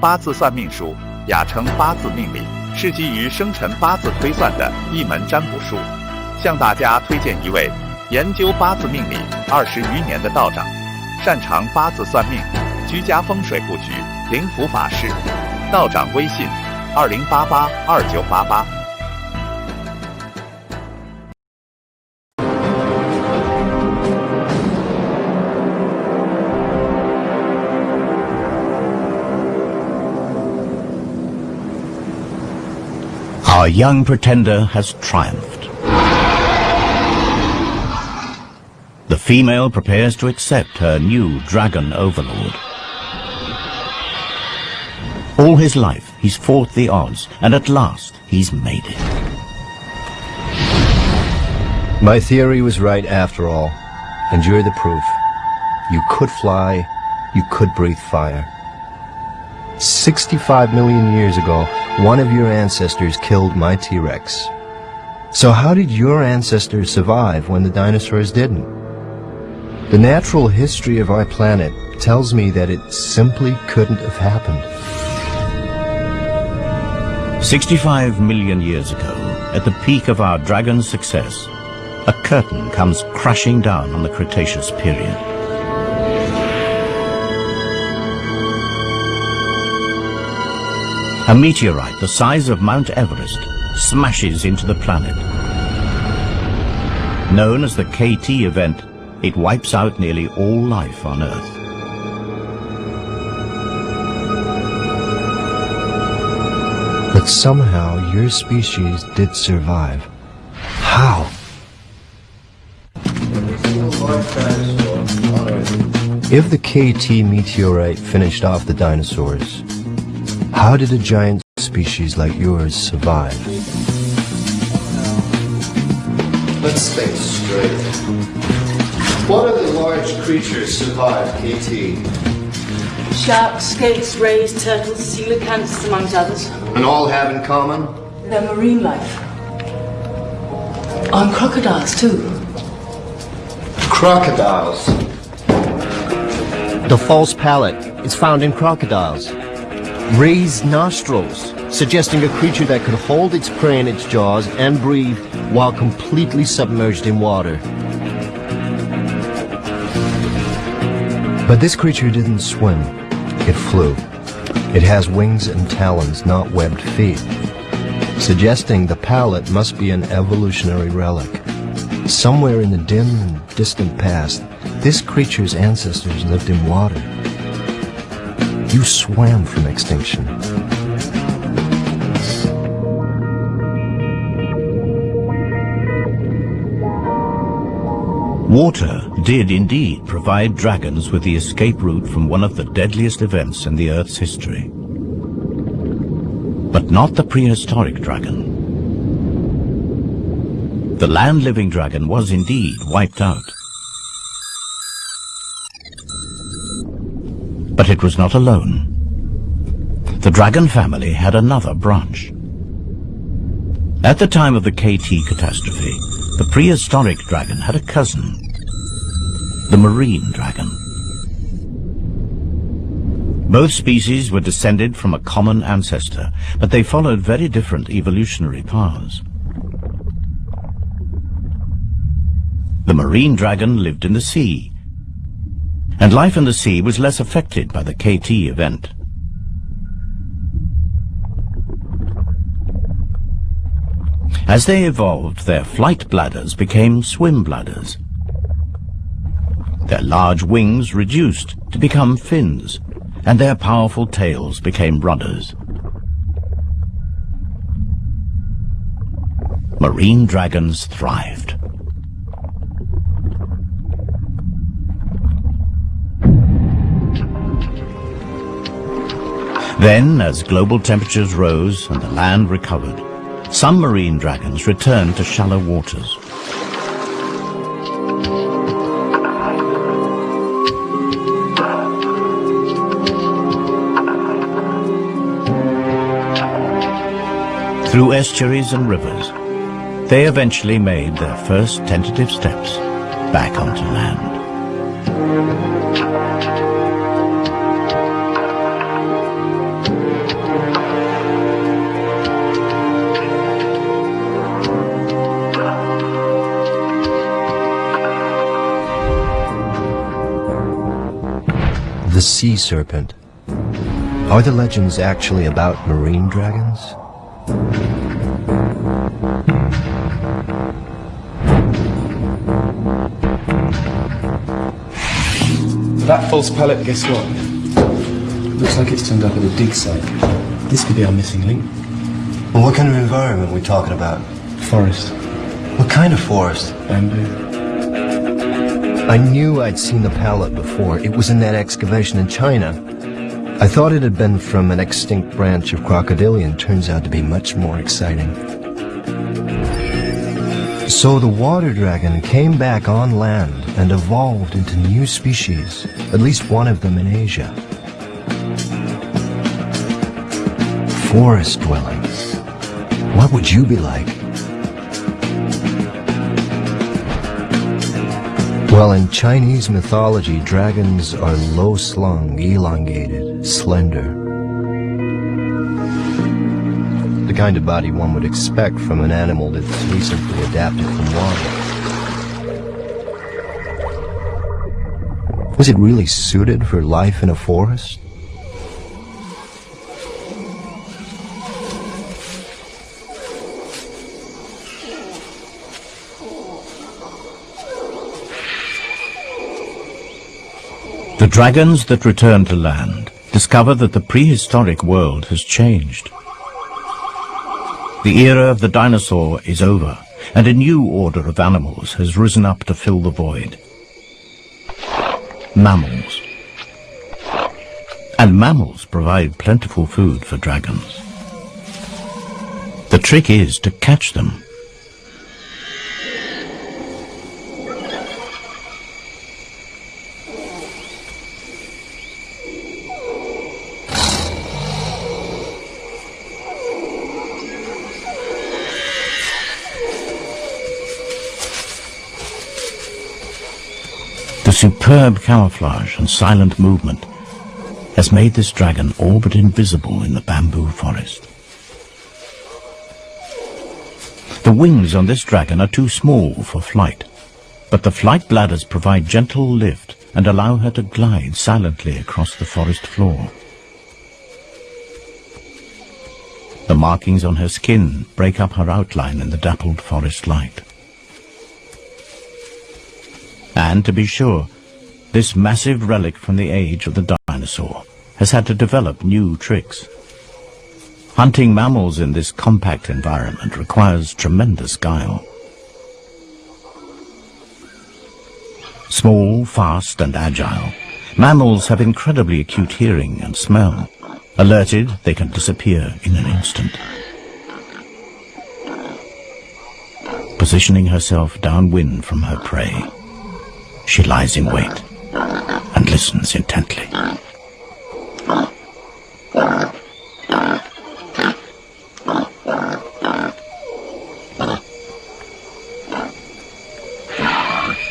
八字算命术，雅称八字命理，是基于生辰八字推算的一门占卜术。向大家推荐一位研究八字命理20余年的道长，擅长八字算命、居家风水布局、灵符法事。道长微信：20882988。Our young pretender has triumphed. The female prepares to accept her new dragon overlord. All his life, he's fought the odds, and at last, he's made it. My theory was right after all, and you're the proof. You could fly, you could breathe fire. 65 million years ago, one of your ancestors killed my T-Rex. So how did your ancestors survive when the dinosaurs didn't? The natural history of our planet tells me that it simply couldn't have happened. 65 million years ago, at the peak of our dragon's success, a curtain comes crashing down on the Cretaceous period. A meteorite the size of Mount Everest smashes into the planet. Known as the KT event, it wipes out nearly all life on Earth. But somehow your species did survive. How? If the KT meteorite finished off the dinosaurs, how did a giant species like yours survive? Let's think straight. What other large creatures survived KT? Sharks, skates, rays, turtles, coelacanths, amongst others. And all have in common? Their marine life. And crocodiles, too. Crocodiles. The false palate is found in crocodiles. Raised nostrils, suggesting a creature that could hold its prey in its jaws and breathe while completely submerged in water. But this creature didn't swim. It flew. It has wings and talons, not webbed feet, suggesting the palate must be an evolutionary relic. Somewhere in the dim and distant past, this creature's ancestors lived in water. You swam from extinction. Water did indeed provide dragons with the escape route from one of the deadliest events in the Earth's history. But not the prehistoric dragon. The land-living dragon was indeed wiped out. But it was not alone. The dragon family had another branch. At the time of the KT catastrophe, the prehistoric dragon had a cousin, the marine dragon. Both species were descended from a common ancestor, but they followed very different evolutionary paths. The marine dragon lived in the sea, and life in the sea was less affected by the KT event. As they evolved, their flight bladders became swim bladders. Their large wings reduced to become fins, and their powerful tails became rudders. Marine dragons thrived. Then, as global temperatures rose and the land recovered, some marine dragons returned to shallow waters. Through estuaries and rivers, they eventually made their first tentative steps back onto land. sea serpent. Are the legends actually about marine dragons? That false pallet, guess what? Looks like it's turned up at a dig site. This could be our missing link. Well, what kind of environment are we talking about? Forest. What kind of forest? Bamboo. I knew I'd seen the pallet before. It was in that excavation in China. I thought it had been from an extinct branch of crocodilian. Turns out to be much more exciting. So the water dragon came back on land and evolved into new species, at least one of them in Asia. Forest dwellings. What would you be like? Well, in Chinese mythology, dragons are low-slung, elongated, slender. The kind of body one would expect from an animal that's recently adapted from water. Was it really suited for life in a forest? The dragons that return to land discover that the prehistoric world has changed. The era of the dinosaur is over, and a new order of animals has risen up to fill the void. Mammals. And mammals provide plentiful food for dragons. The trick is to catch them. The superb camouflage and silent movement has made this dragon all but invisible in the bamboo forest. The wings on this dragon are too small for flight, but the flight bladders provide gentle lift and allow her to glide silently across the forest floor. The markings on her skin break up her outline in the dappled forest light. And to be sure, this massive relic from the age of the dinosaur has had to develop new tricks. Hunting mammals in this compact environment requires tremendous guile. Small, fast and agile, mammals have incredibly acute hearing and smell. Alerted, they can disappear in an instant. Positioning herself downwind from her prey, she lies in wait and listens intently.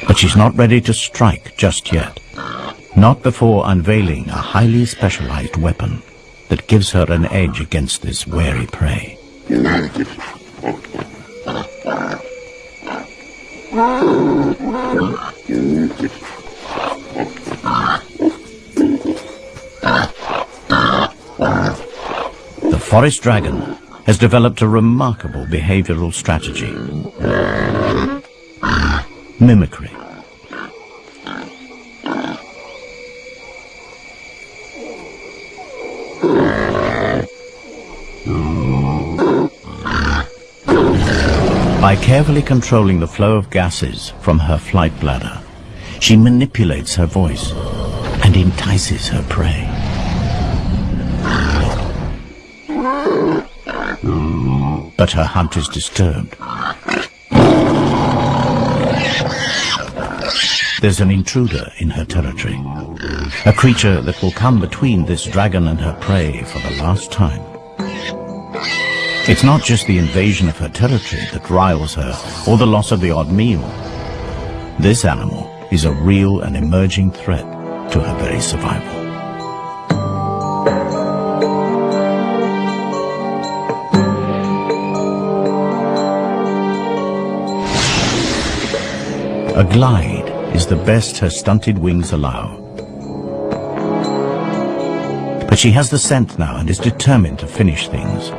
But she's not ready to strike just yet. Not before unveiling a highly specialized weapon that gives her an edge against this wary prey. The forest dragon has developed a remarkable behavioral strategy. Mimicry. By carefully controlling the flow of gases from her flight bladder, she manipulates her voice and entices her prey. But her hunt is disturbed. There's an intruder in her territory, a creature that will come between this dragon and her prey for the last time. It's not just the invasion of her territory that riles her, or the loss of the odd meal. This animal is a real and emerging threat to her very survival. A glide is the best her stunted wings allow. But she has the scent now and is determined to finish things.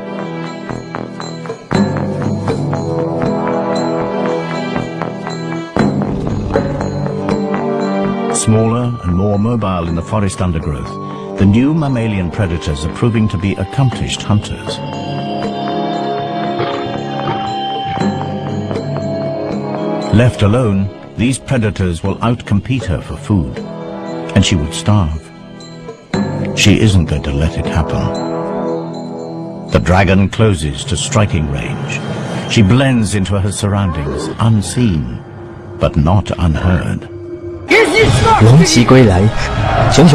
Smaller and more mobile in the forest undergrowth, the new mammalian predators are proving to be accomplished hunters. Left alone, these predators will outcompete her for food, and she would starve. She isn't going to let it happen. The dragon closes to striking range. She blends into her surroundings, unseen, but not unheard. 龙骑归来，熊熊